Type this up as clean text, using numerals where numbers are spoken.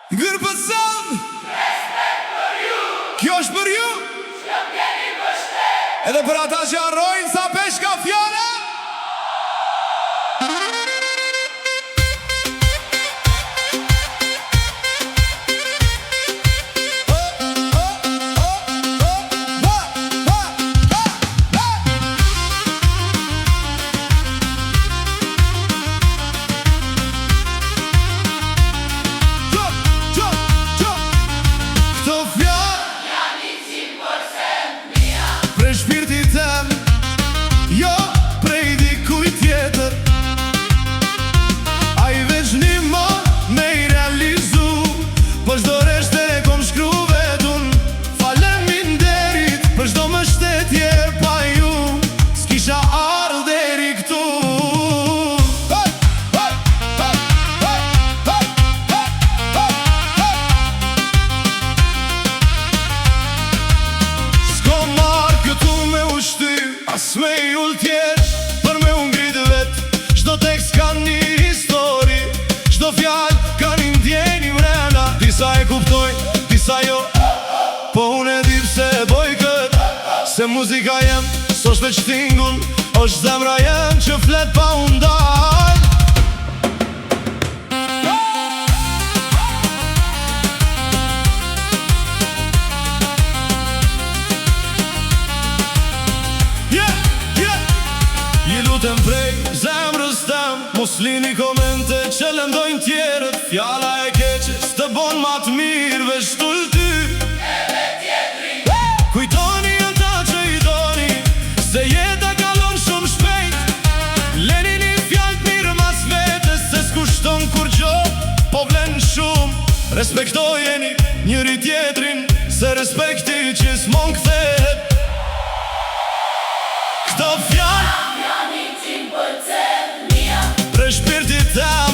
Ngërë pësëm, respekt për ju, kjo është për ju, që m'keni bështet. edhe për ata që arrojnë sa peshka fjale. Prej shpirtit tem, jo prej dikuj tjetër. A i veç një më me i realizu, për shdo reshte e kom shkru vetun. Faleminderit për shdo më shtetje pa ju, s'kisha ardh deri këtu. As me i ull tjesh, për me ungrit vet. Shdo tekst ka një histori, shdo fjall ka një ndjeni mrena. Disa e kuptojnë, disa jo, po unë e di pse e boj kët. Se muzika jem, s'osh veç tingull, është zemra jem që flet pa undal. Lutem prej zemrës tem, mos lini komente që lëndojnë tjerët. Fjala e keqe s'të bon ma të mirë veç tull ty Edhe tjetri Kujtoni ata që i doni, se jeta kalon shumë shpejt. Leni një fjallë mirë mas vetës, se s'kushton kur gjo, po vlen shumë. Respektojeni njëri tjetrin, se respekti që s'mon këthet. Këto fjallë janë 100% mia. prej shpirtit tem,